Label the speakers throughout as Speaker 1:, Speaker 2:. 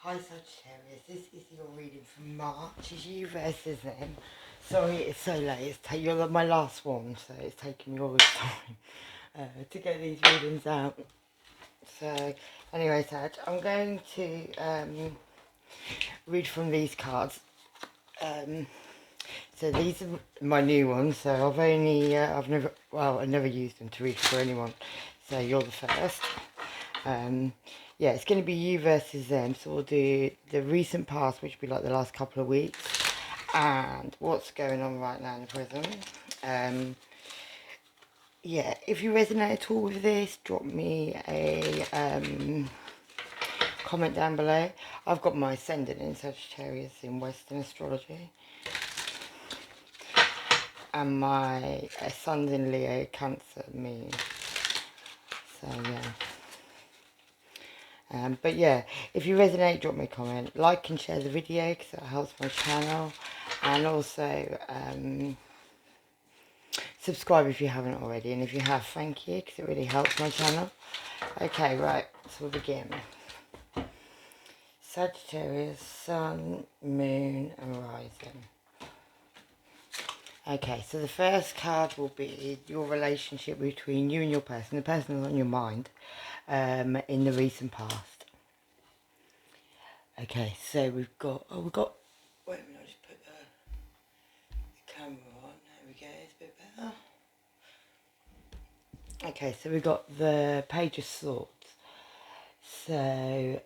Speaker 1: Hi Sagittarius, this is your reading from March. It's you versus them. Sorry it's so late, you're my last one, so it's taking me all this time to get these readings out. So anyway, Sag, I'm going to read from these cards. So these are my new ones, so I never used them to read for anyone, so you're the first. Yeah, it's going to be you versus them, so we'll do the recent past, which will be like the last couple of weeks, and what's going on right now in the present. Yeah, if you resonate at all with this, drop me a comment down below. I've got my ascendant in Sagittarius in Western astrology, and my sun's in Leo, Cancer, Moon. So yeah. But yeah, if you resonate, drop me a comment, like and share the video because that helps my channel, and also subscribe if you haven't already, and if you have, thank you because it really helps my channel. Okay, right, so we'll begin. Sagittarius, Sun, Moon and Rising. Okay, so the first card will be your relationship between you and your person, the person that's on your mind, in the recent past. Okay, so we've got, wait a minute, I'll just put the camera on, there we go, it's a bit better. Okay, so we've got the Page of Swords. So,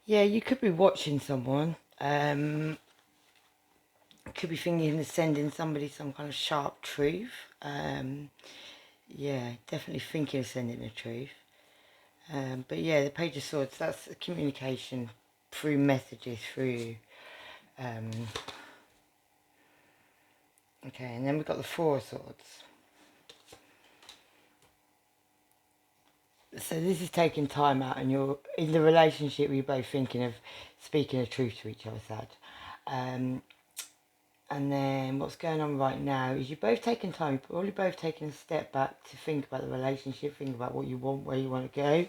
Speaker 1: yeah, you could be watching someone, could be thinking of sending somebody some kind of sharp truth. Yeah, definitely thinking of sending a truth. But yeah, the Page of Swords, that's a communication through messages, through... okay, and then we've got the Four of Swords. So this is taking time out, and you're in the relationship, you're both thinking of speaking the truth to each other, Sad. And then what's going on right now is you're both taking time, you're probably both taking a step back to think about the relationship, think about what you want, where you want to go.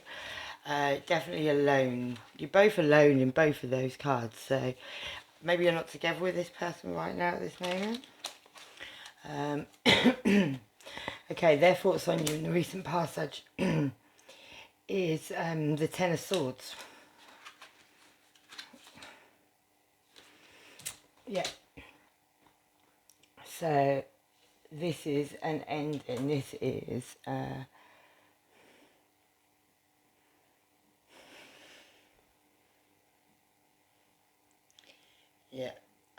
Speaker 1: Definitely alone. You're both alone in both of those cards, so maybe you're not together with this person right now at this moment. Okay, their thoughts on you in the recent passage is the Ten of Swords. Yeah. So this is an ending. This is yeah.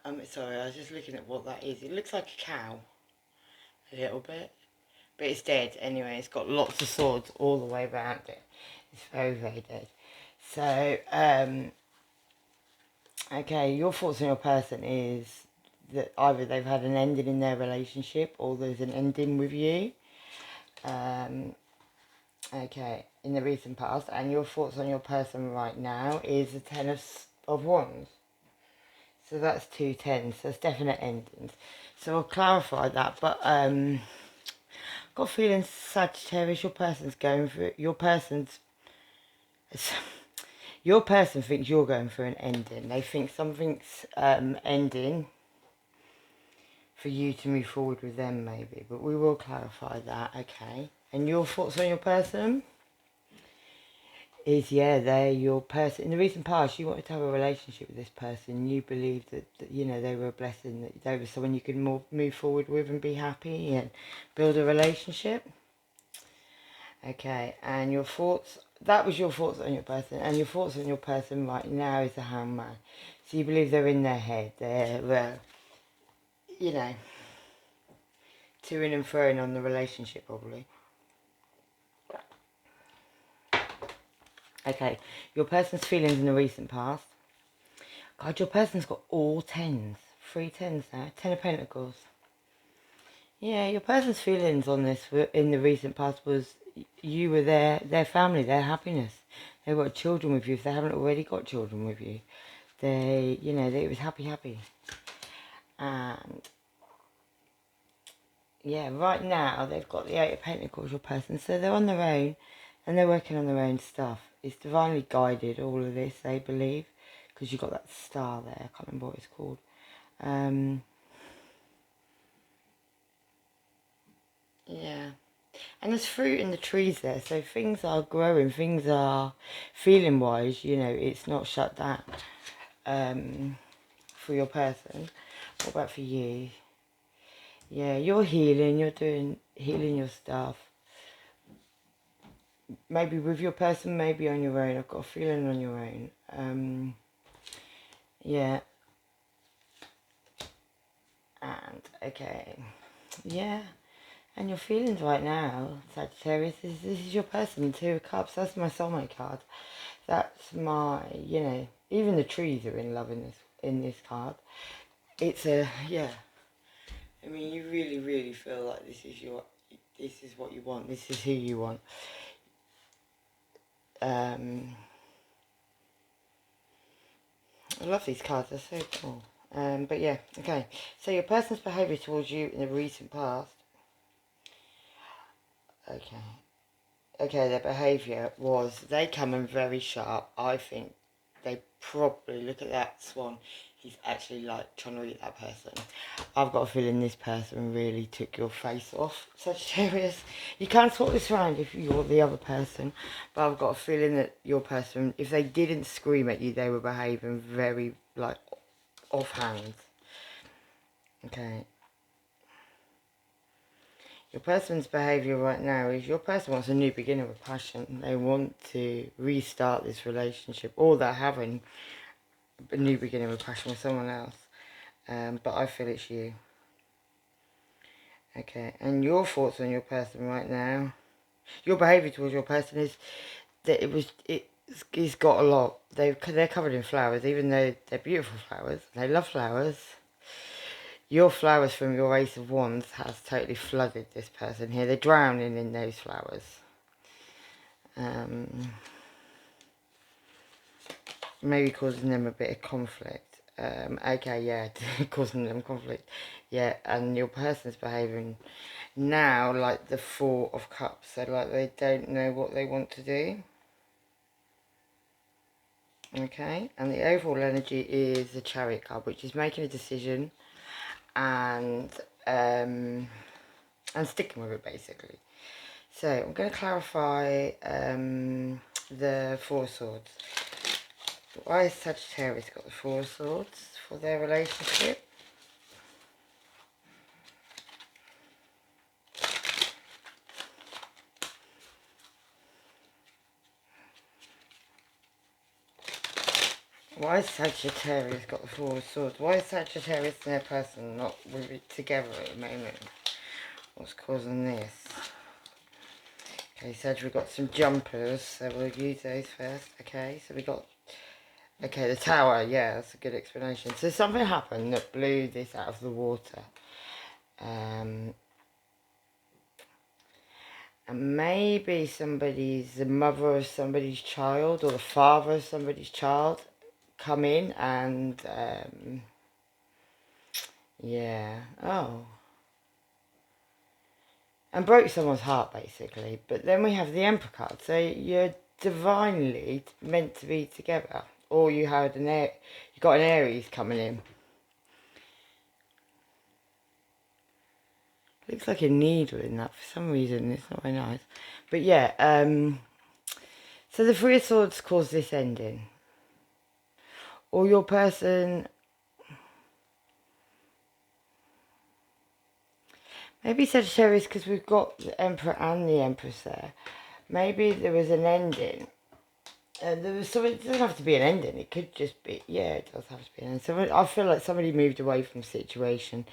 Speaker 1: I'm sorry, I was just looking at what that is. It looks like a cow, a little bit, but it's dead anyway. It's got lots of swords all the way around it. It's very, very dead. So okay, your thoughts on your person is that either they've had an ending in their relationship or there's an ending with you. Okay, in the recent past, and your thoughts on your person right now is the Ten of Wands. So that's 2 tens, so it's definite endings. So I'll clarify that, but got a feeling, Sagittarius, your person's going through, your person thinks you're going through an ending. They think something's ending for you to move forward with them, maybe, but we will clarify that. Okay, and your thoughts on your person is, yeah, they're your person. In the recent past, you wanted to have a relationship with this person. You believed that you know, they were a blessing, that they were someone you could move forward with and be happy and build a relationship. Okay, and your thoughts, that was your thoughts on your person, and your thoughts on your person right now is the Hangman. So you believe they're in their head, they're you know, to-ing and fro-ing on the relationship, probably. Okay, your person's feelings in the recent past. God, your person's got all tens. 3 tens now. 10 of Pentacles. Yeah, your person's feelings on this in the recent past was you were their family, their happiness. They got children with you if they haven't already got children with you. They, you know, it was happy. And yeah, right now they've got the Eight of Pentacles, your person, so they're on their own and they're working on their own stuff. It's divinely guided, all of this, they believe, because you've got that star there. I can't remember what it's called. Yeah, and there's fruit in the trees there, so things are growing, things are, feeling wise, you know, it's not shut down for your person. What about for you? Yeah, you're healing, you're doing, healing your stuff. Maybe with your person, maybe on your own. I've got a feeling on your own. Yeah. And, okay. Yeah. And your feelings right now, Sagittarius, this is your person, Two of Cups. That's my soulmate card. That's my, you know, even the trees are in love in this card. It's a, yeah. I mean, you really, really feel like this is what you want. This is who you want. I love these cards, they're so cool. But yeah, okay. So your person's behaviour towards you in the recent past. Okay. Okay, their behaviour was, they come in very sharp. I think they probably, look at that swan, he's actually like trying to eat that person. I've got a feeling this person really took your face off, Sagittarius. You can't sort this around if you're the other person, but I've got a feeling that your person, if they didn't scream at you, they were behaving very like offhand. Okay. Your person's behaviour right now is, your person wants a new beginning with passion. They want to restart this relationship, or they're having a new beginning with passion with someone else. But I feel it's you. Okay, and your thoughts on your person right now, your behaviour towards your person is that it's got a lot. They're covered in flowers, even though they're beautiful flowers. They love flowers. Your flowers from your Ace of Wands has totally flooded this person here. They're drowning in those flowers. Maybe causing them a bit of conflict. Okay, yeah, causing them conflict. Yeah, and your person's behaving now like the Four of Cups. So like they don't know what they want to do. Okay, and the overall energy is the Chariot card, which is making a decision and sticking with it, basically. So I'm going to clarify the Four of Swords. Why has Sagittarius got the Four of Swords for their relationship? Why has Sagittarius got the Four of Swords? Why is Sagittarius and their person not with it together at the moment? What's causing this? Okay, Sag, we've got some jumpers, so we'll use those first. Okay, so we got... Okay, the tower, yeah, that's a good explanation. So something happened that blew this out of the water. And maybe the mother of somebody's child or the father of somebody's child come in and, yeah, oh. And broke someone's heart, basically. But then we have the Emperor card, so you're divinely meant to be together. Or you had you got an Aries coming in. Looks like a needle in that for some reason. It's not very nice. But yeah, so the Three of Swords caused this ending. Or your person... Maybe Sagittarius, because we've got the Emperor and the Empress there. Maybe there was an ending. There was something, it doesn't have to be an ending. It could just be, yeah, it does have to be an ending. So I feel like somebody moved away from the situation.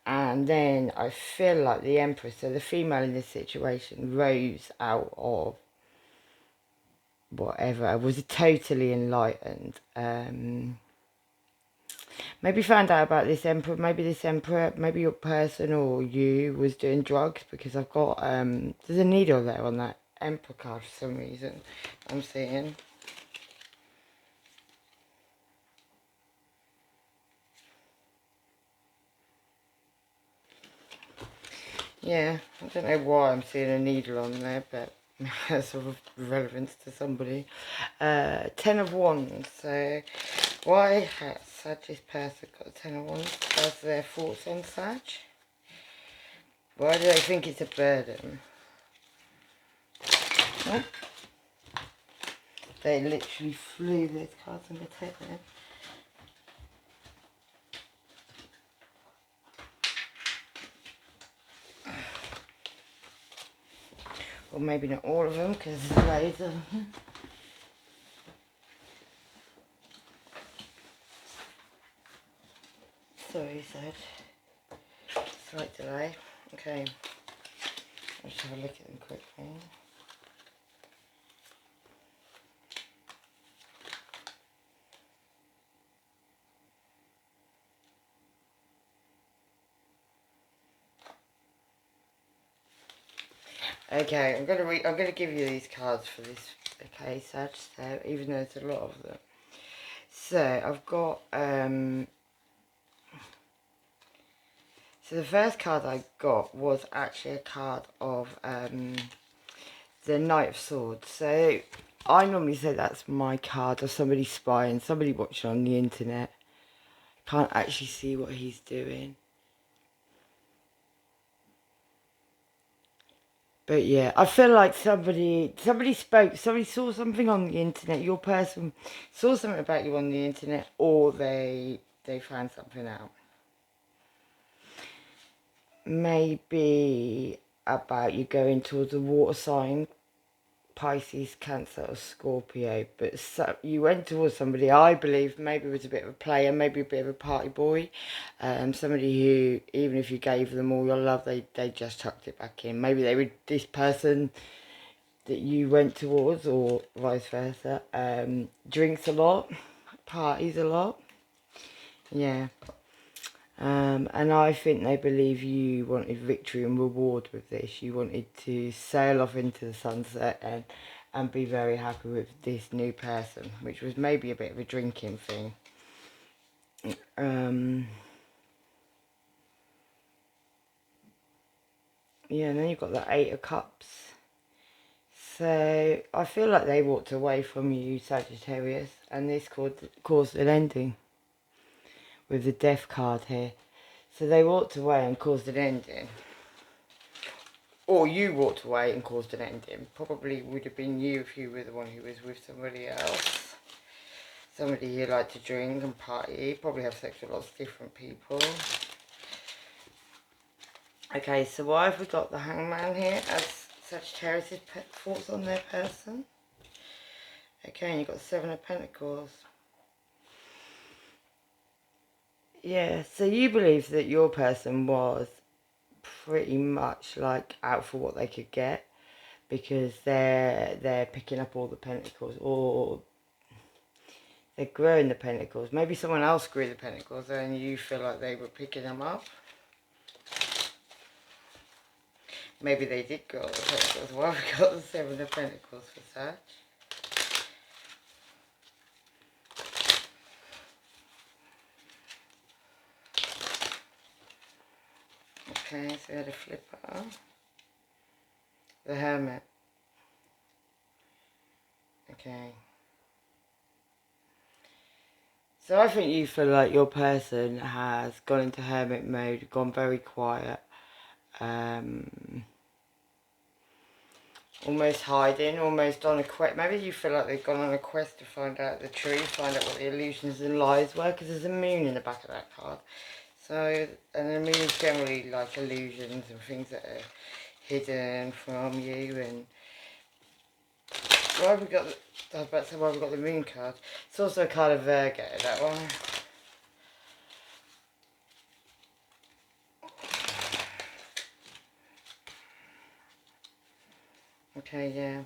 Speaker 1: And then I feel like the Empress, so the female in this situation, rose out of whatever, was totally enlightened. Maybe found out about this Emperor, maybe your person or you was doing drugs, because I've got, there's a needle there on that Emperor card for some reason, I'm seeing. Yeah, I don't know why I'm seeing a needle on there, but that's of relevance to somebody. 10 of Wands. So, why has Sag's person got a 10 of Wands? As their thoughts on Sag? Why do they think it's a burden? Huh? They literally flew those cards. I'm going to take them. Or maybe not all of them, because there's loads of them. Sorry, Sag. Slight delay. Okay. Let's have a look at them quickly. Okay, I'm gonna give you these cards for this. Okay, Sag. So even though there's a lot of them. So I've got So the first card I got was actually a card of the Knight of Swords. So I normally say that's my card of somebody spying, somebody watching on the internet. Can't actually see what he's doing. But yeah, I feel like somebody saw something on the internet, your person saw something about you on the internet, or they found something out. Maybe about you going towards a water sign, Pisces, Cancer or Scorpio, but you went towards somebody, I believe, maybe was a bit of a player, maybe a bit of a party boy, somebody who, even if you gave them all your love, they just tucked it back in. Maybe they were this person that you went towards, or vice versa. Drinks a lot, parties a lot, yeah. And I think they believe you wanted victory and reward with this. You wanted to sail off into the sunset and be very happy with this new person, which was maybe a bit of a drinking thing. Yeah, and then you've got the Eight of Cups. So I feel like they walked away from you, Sagittarius, and this caused an ending with the Death card here. So they walked away and caused an ending. Or you walked away and caused an ending. Probably would have been you if you were the one who was with somebody else. Somebody who liked to drink and party. Probably have sex with lots of different people. Okay, so why have we got the Hangman here as Sagittarius' thoughts on their person? Okay, and you've got the Seven of Pentacles. Yeah, so you believe that your person was pretty much like out for what they could get, because they're picking up all the pentacles, or they're growing the pentacles. Maybe someone else grew the pentacles and you feel like they were picking them up. Maybe they did grow the pentacles. Why have we got the Seven of Pentacles for Sag? Okay, so we had a flipper. The Hermit. Okay. So I think you feel like your person has gone into hermit mode, gone very quiet, almost hiding, almost on a quest. Maybe you feel like they've gone on a quest to find out the truth, find out what the illusions and lies were, because there's a moon in the back of that card. So, and the moon is generally like illusions and things that are hidden from you. And why have we got I was about to say, why have we got the moon card? It's also a card of Virgo, that one. Okay, yeah.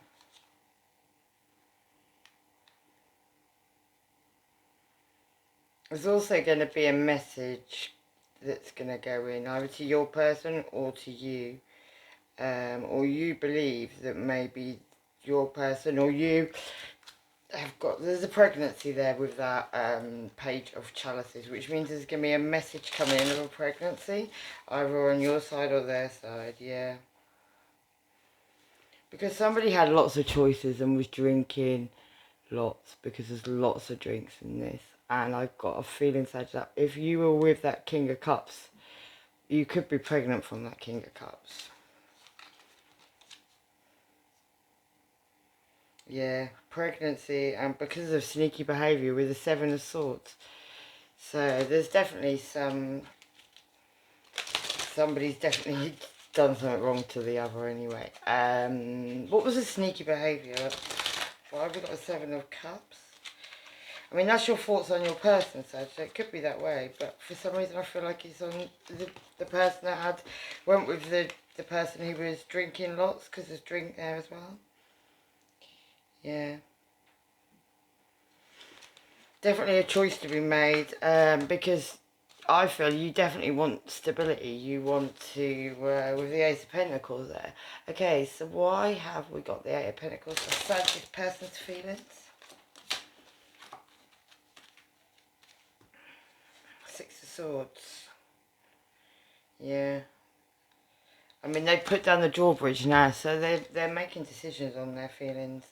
Speaker 1: There's also going to be a message that's going to go in either to your person or to you. Or you believe that maybe your person or you there's a pregnancy there with that page of chalices, which means there's going to be a message coming in of a pregnancy, either on your side or their side, yeah. Because somebody had lots of choices and was drinking lots, because there's lots of drinks in this. And I've got a feeling, Sag, that if you were with that King of Cups, you could be pregnant from that King of Cups. Yeah, pregnancy, and because of sneaky behaviour with the Seven of Swords. So there's definitely somebody's definitely done something wrong to the other anyway. What was the sneaky behaviour? Why have we got a Seven of Cups? I mean, that's your thoughts on your person, so it could be that way, but for some reason I feel like it's on the person that went with the person who was drinking lots, because there's drink there as well. Yeah. Definitely a choice to be made, because I feel you definitely want stability. You want to, with the Ace of Pentacles there. Okay, so why have we got the Eight of Pentacles? Assert this person's feelings. Six of Swords. Yeah. I mean, they put down the drawbridge now, so they're making decisions on their feelings.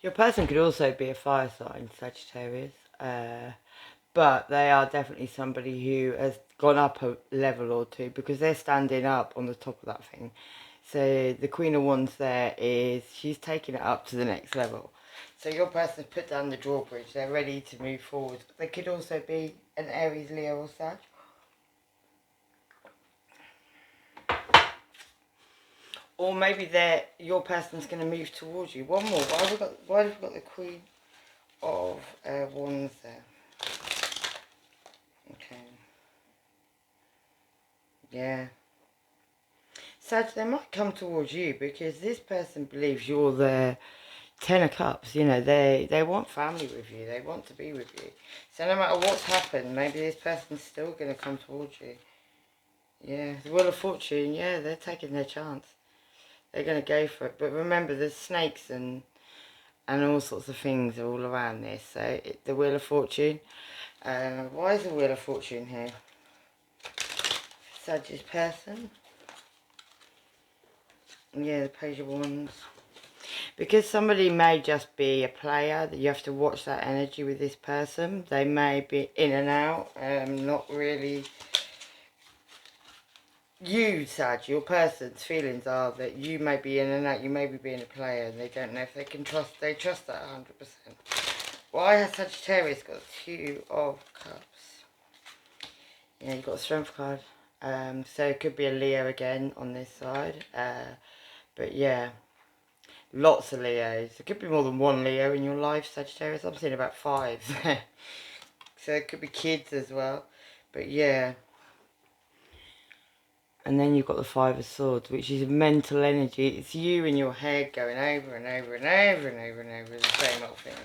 Speaker 1: Your person could also be a fire sign, Sagittarius, but they are definitely somebody who has gone up a level or two, because they're standing up on the top of that thing. So the Queen of Wands there she's taking it up to the next level. So your person's put down the drawbridge, they're ready to move forward. They could also be an Aries, Leo or Sag. Or maybe your person's going to move towards you. One more. Why have we got the Queen of Wands there? Okay. Yeah. Sag, they might come towards you because this person believes you're their Ten of Cups. You know, they want family with you. They want to be with you. So no matter what's happened, maybe this person's still going to come towards you. Yeah. The Wheel of Fortune, yeah, they're taking their chance. They're going to go for it. But remember, there's snakes and all sorts of things are all around this. So the Wheel of Fortune. Why is the Wheel of Fortune here? Sag's person. Yeah, the Page of Wands. Because somebody may just be a player, that you have to watch that energy with this person. They may be in and out, not really. You, Sag, your person's feelings are that you may be in and out, you may be being a player, and they don't know if they can trust, they trust that 100%. Why has Sagittarius got Two of Cups? Yeah, you've got a Strength card. So it could be a Leo again on this side. But yeah, lots of Leos. There could be more than one Leo in your life, Sagittarius. I'm seeing about 5. So it could be kids as well. But yeah. And then you've got the Five of Swords, which is mental energy. It's you in your head going over and over and over and over and over the same old things.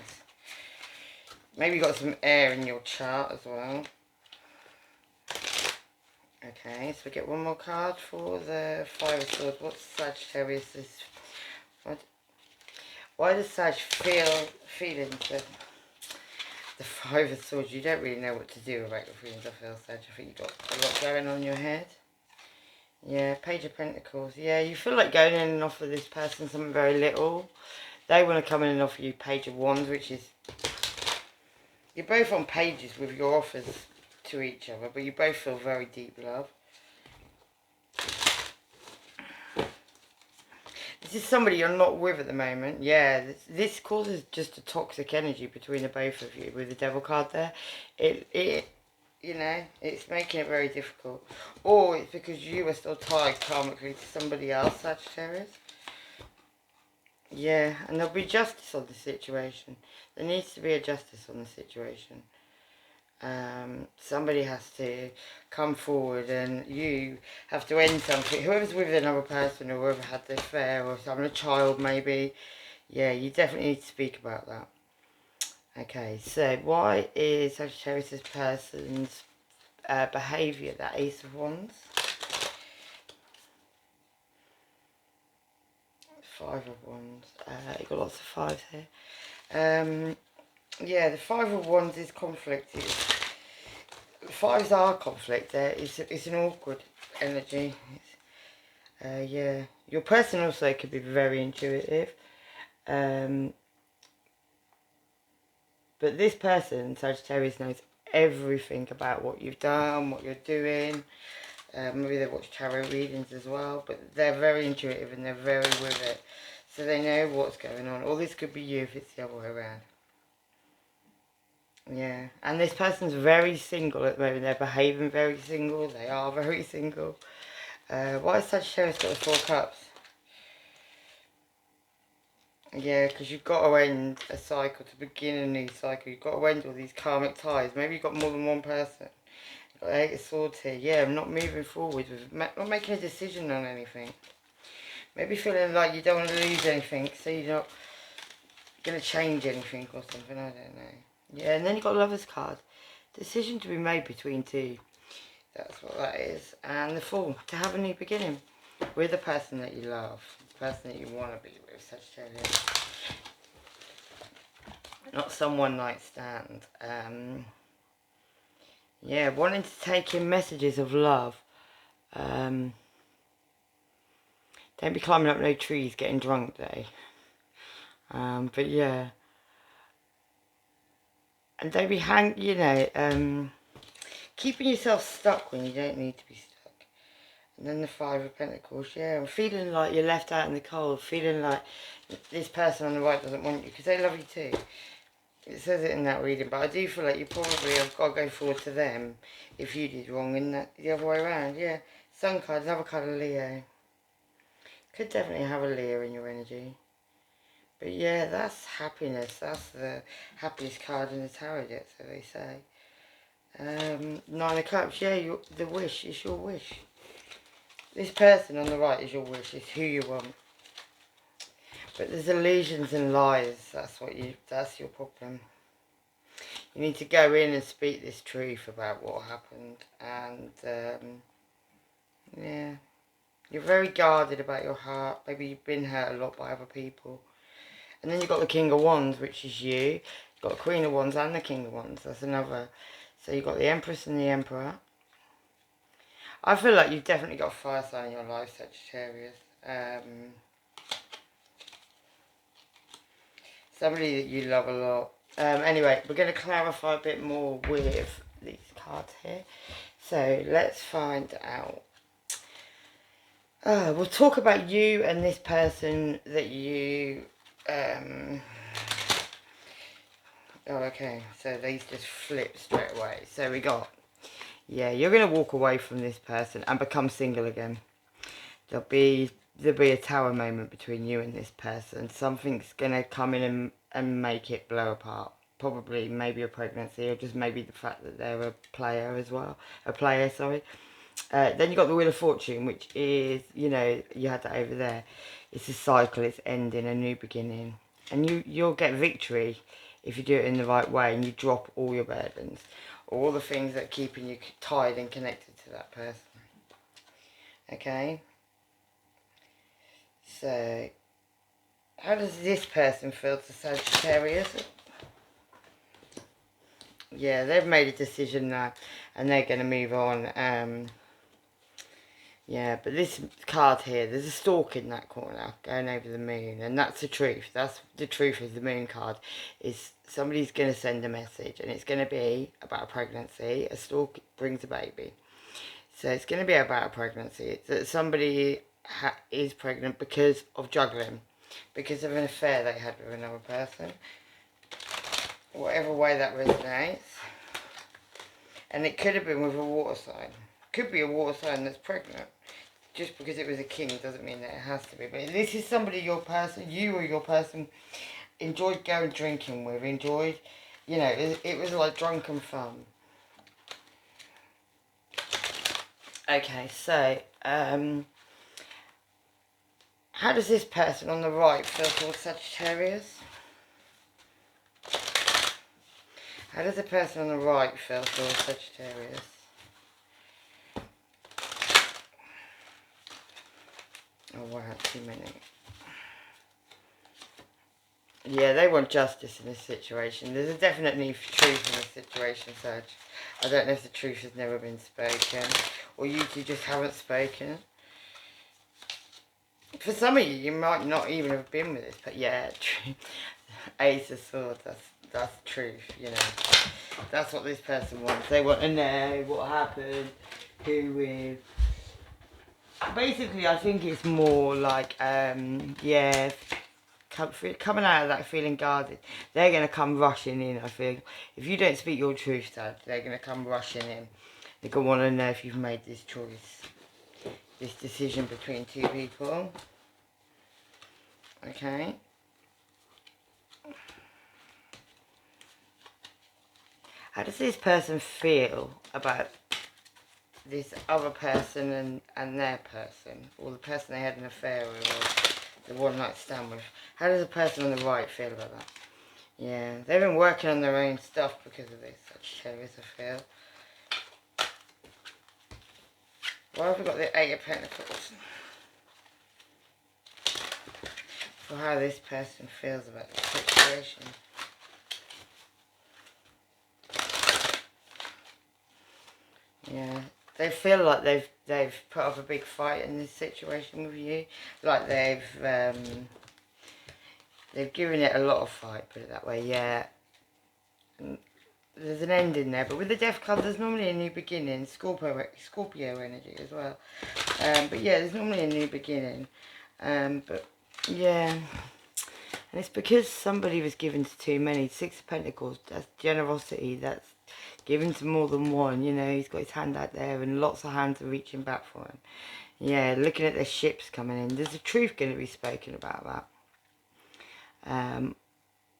Speaker 1: Maybe you've got some air in your chart as well. Okay, so we get one more card for the Five of Swords. What's Sagittarius? Why does Sag feelings that the Five of Swords? You don't really know what to do about your feelings, I feel, Sag. I think you've got a lot going on in your head. Yeah, Page of Pentacles. Yeah, you feel like going in and offer this person something very little. They want to come in and offer you Page of Wands, which is... You're both on pages with your offers to each other, but you both feel very deep love. This is somebody you're not with at the moment. Yeah, this causes just a toxic energy between the both of you with the Devil card there. You know, it's making it very difficult. Or it's because you are still tied karmically to somebody else, Sagittarius. Yeah, and there'll be justice on the situation. There needs to be a justice on the situation. Somebody has to come forward and you have to end something. Whoever's with another person or whoever had the affair or having a child maybe. Yeah, you definitely need to speak about that. Okay, so why is Sagittarius' person's behaviour that Ace of Wands? Five of Wands. You've got lots of fives here. Yeah, the Five of Wands is conflict. Fives are conflict there. It's an awkward energy. Yeah. Your person also could be very intuitive. But this person, Sagittarius, knows everything about what you've done, what you're doing. Maybe they watch tarot readings as well, but they're very intuitive and they're very with it. So they know what's going on. Or this could be you if it's the other way around. Yeah, and this person's very single at the moment. They're behaving very single. They are very single. Why has Sagittarius got the Four Cups? Yeah, because you've got to end a cycle to begin a new cycle. You've got to end all these karmic ties. Maybe you've got more than one person. You've got the Eight of Swords here. Yeah, I'm not moving forward with not making a decision on anything. Maybe feeling like you don't want to lose anything, so you're not going to change anything or something. I don't know. Yeah, and then you've got Lover's card. Decision to be made between two. That's what that is. And the Fool, to have a new beginning with the person that you love, the person that you want to be with, Sagittarius. Not some one night stand. Yeah, wanting to take in messages of love. Don't be climbing up no trees, getting drunk, though. But yeah. And don't be keeping yourself stuck when you don't need to be stuck. And then the Five of Pentacles, yeah. I'm feeling like you're left out in the cold. Feeling like this person on the right doesn't want you. Because they love you too. It says it in that reading. But I do feel like you probably have got to go forward to them if you did wrong. And the other way around, yeah. Sun card, another card of Leo. Could definitely have a Leo in your energy. But yeah, that's happiness. That's the happiest card in the tarot yet, so they say. Nine of Cups, yeah, the wish. It's your wish. This person on the right is your wish. It's who you want. But there's illusions and lies. That's your problem. You need to go in and speak this truth about what happened. And, yeah. You're very guarded about your heart. Maybe you've been hurt a lot by other people. And then you've got the King of Wands, which is you. You've got the Queen of Wands and the King of Wands. That's another. So you've got the Empress and the Emperor. I feel like you've definitely got a fire sign in your life, Sagittarius. Somebody that you love a lot. Anyway, we're going to clarify a bit more with these cards here. So let's find out. We'll talk about you and this person that you... Oh, okay. So these just flip straight away. So we got... Yeah, you're going to walk away from this person and become single again. There'll be a tower moment between you and this person. Something's going to come in and make it blow apart. Probably maybe a pregnancy or just maybe the fact that they're a player as well. Then you've got the Wheel of Fortune, which is, you had that over there. It's a cycle, it's ending, a new beginning. And you'll get victory if you do it in the right way and you drop all your burdens. All the things that are keeping you tied and connected to that person. Okay? So, how does this person feel to Sagittarius? Yeah, they've made a decision now and they're going to move on. Yeah, but this card here, there's a stork in that corner going over the moon, and that's the truth. That's the truth of the moon card, is somebody's going to send a message, and it's going to be about a pregnancy. A stork brings a baby. So it's going to be about a pregnancy. It's that somebody is pregnant because of juggling, because of an affair they had with another person. Whatever way that resonates. And it could have been with a water sign. Could be a water sign that's pregnant. Just because it was a king doesn't mean that it has to be. But this is somebody you or your person enjoyed going drinking with. Enjoyed, it was like drunken fun. Okay, so, how does this person on the right feel towards Sagittarius? How does the person on the right feel towards Sagittarius? Oh wow, too many. Yeah, they want justice in this situation. There's a definite need for truth in this situation, Sag. I don't know if the truth has never been spoken, or you two just haven't spoken. For some of you, you might not even have been with this, but yeah, Ace of Swords, that's truth, you know. That's what this person wants. They want to know what happened, who with. Basically, I think it's more like, yeah, coming out of that feeling guarded. They're going to come rushing in, I think. If you don't speak your truth, Dad, they're going to come rushing in. They're going to want to know if you've made this choice, this decision between two people. Okay. How does this person feel about this other person and their person? Or the person they had an affair with, or the one night stand with? How does the person on the right feel about that? Yeah, they've been working on their own stuff because of this, Sagittarius, I feel. Why have we got the Eight of Pentacles? For how this person feels about the situation. Yeah, they feel like they've put up a big fight in this situation with you. Like they've given it a lot of fight, put it that way, yeah. And there's an end in there, but with the Death card, there's normally a new beginning. Scorpio energy as well. But yeah, there's normally a new beginning. But yeah, and it's because somebody was given to too many. Six of Pentacles, that's generosity, that's given to more than one. You know, he's got his hand out there and lots of hands are reaching back for him. Yeah, looking at the ships coming in. There's a truth going to be spoken about that.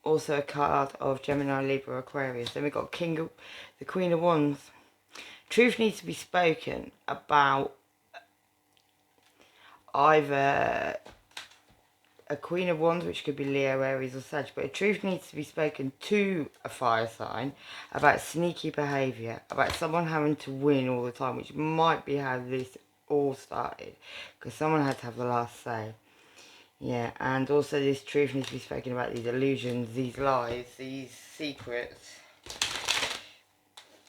Speaker 1: Also a card of Gemini, Libra, Aquarius. Then we've got the Queen of Wands. Truth needs to be spoken about either a Queen of Wands, which could be Leo, Aries or Sag, but a truth needs to be spoken to a fire sign about sneaky behaviour, about someone having to win all the time, which might be how this all started, because someone had to have the last say. Yeah, and also this truth needs to be spoken about these illusions, these lies, these secrets.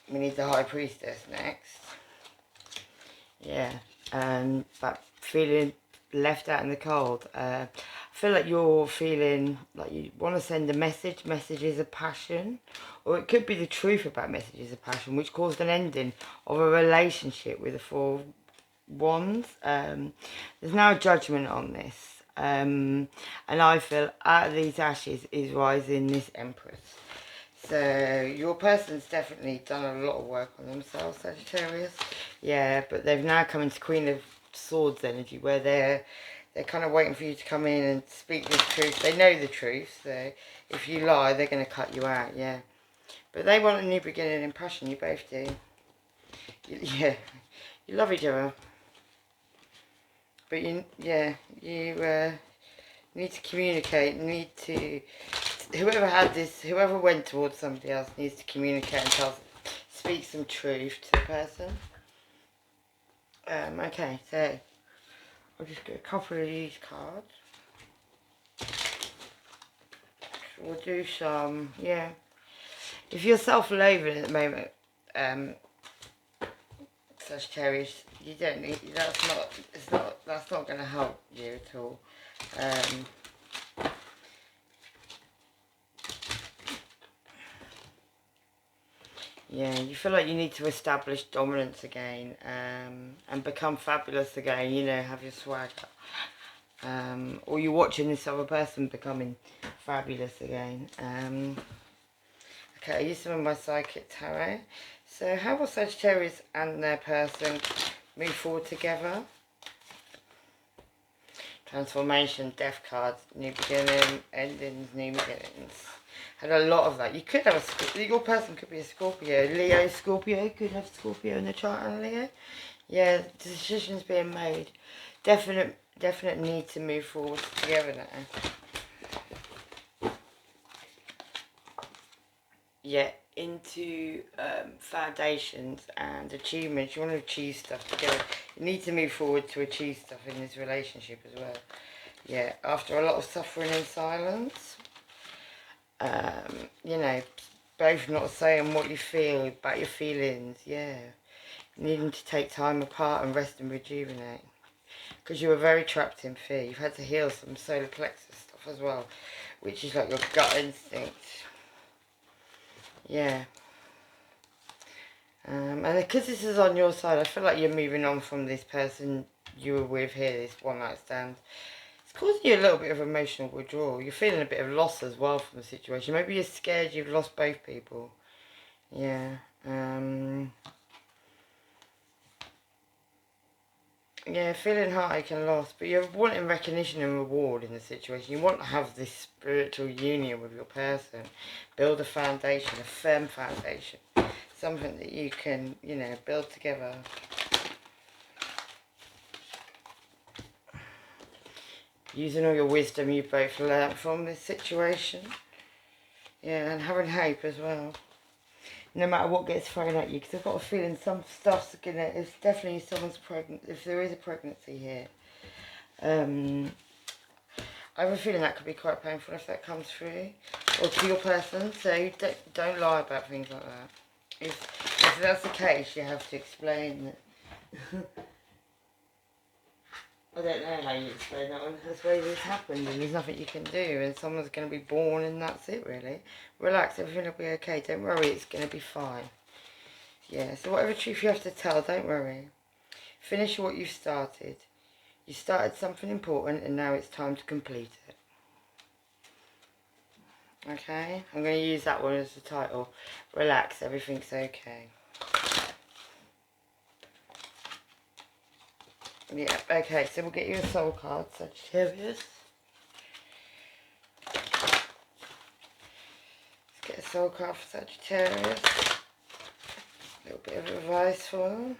Speaker 1: We need the High Priestess next. Yeah, but feeling left out in the cold. I feel like you're feeling like you want to send a message, messages of passion. Or it could be the truth about messages of passion, which caused an ending of a relationship with the Four of Wands. There's now a judgment on this. And I feel out of these ashes is rising this Empress. So your person's definitely done a lot of work on themselves, Sagittarius. Yeah, but they've now come into Queen of Swords energy, where they're kind of waiting for you to come in and speak this truth. They know the truth, so if you lie, they're going to cut you out, yeah. But they want a new beginning in passion, you both do. Yeah, you love each other. But you need to communicate, whoever went towards somebody else needs to communicate and speak some truth to the person. Okay, so I'll just get a couple of these cards. We'll do some, yeah. If you're self-loathing at the moment, Sagittarius, you don't need, that's not going to help you at all. Yeah, you feel like you need to establish dominance again, and become fabulous again, you know, have your swagger. Or you're watching this other person becoming fabulous again. Okay, I use some of my Psychic Tarot. So how will Sagittarius and their person move forward together? Transformation, Death cards, new beginning, endings, new beginnings. Had a lot of that. You could have your person could be a Scorpio. Leo, Scorpio, could have Scorpio in the chart and Leo. Yeah, decisions being made. Definite need to move forward together now. Yeah, into foundations and achievements. You want to achieve stuff together. You need to move forward to achieve stuff in this relationship as well. Yeah, after a lot of suffering in silence. You know, both not saying what you feel about your feelings, yeah. Needing to take time apart and rest and rejuvenate. Because you were very trapped in fear. You've had to heal some solar plexus stuff as well, which is like your gut instinct. Yeah. And because this is on your side, I feel like you're moving on from this person you were with here, this one night stand. It's causing you a little bit of emotional withdrawal. You're feeling a bit of loss as well from the situation. Maybe you're scared you've lost both people. Yeah. Yeah, feeling heartache and loss, but you're wanting recognition and reward in the situation. You want to have this spiritual union with your person. Build a foundation, a firm foundation. Something that you can, you know, build together. Using all your wisdom you both learnt from this situation. Yeah, and having hope as well. No matter what gets thrown at you, because I've got a feeling some stuff's gonna, it's definitely someone's pregnant, if there is a pregnancy here. I have a feeling that could be quite painful if that comes through, or to your person, so don't lie about things like that. If that's the case, you have to explain that. I don't know how you explain that one. That's why this happened and there's nothing you can do and someone's going to be born and that's it really. Relax, everything will be okay. Don't worry, it's going to be fine. Yeah, so whatever truth you have to tell, don't worry. Finish what you've started. You started something important and now it's time to complete it. Okay, I'm going to use that one as the title. Relax, everything's okay. Yeah, okay, so we'll get you a soul card, Sagittarius. Let's get a soul card for Sagittarius. A little bit of advice for them.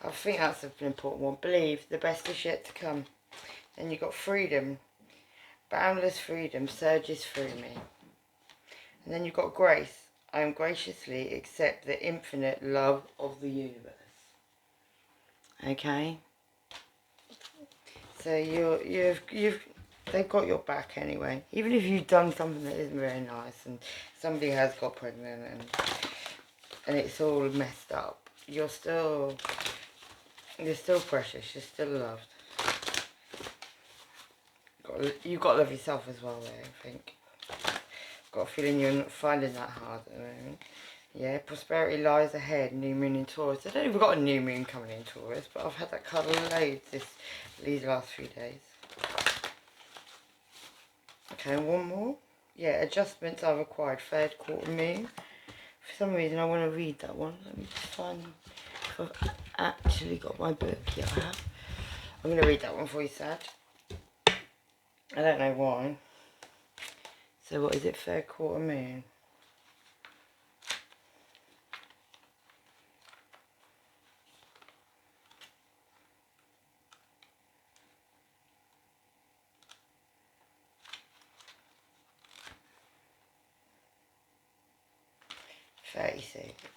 Speaker 1: I think that's an important one. Believe the best is yet to come. Then you've got freedom. Boundless freedom surges through me. And then you've got grace. I am graciously accept the infinite love of the universe. Okay? So they've got your back anyway. Even if you've done something that isn't very nice and somebody has got pregnant and it's all messed up, you're still precious, you're still loved. You've got to love yourself as well there, I think. Got a feeling you're not finding that hard at the moment. Yeah, prosperity lies ahead, new moon in Taurus. I don't know if we've got a new moon coming in Taurus, but I've had that card loads these last few days. Okay, one more. Yeah, adjustments are required, third quarter moon. For some reason I want to read that one. Let me just find if I've actually got my book. Yeah, I have. I'm going to read that one for you, Sag. I don't know why. So what is it, third quarter moon?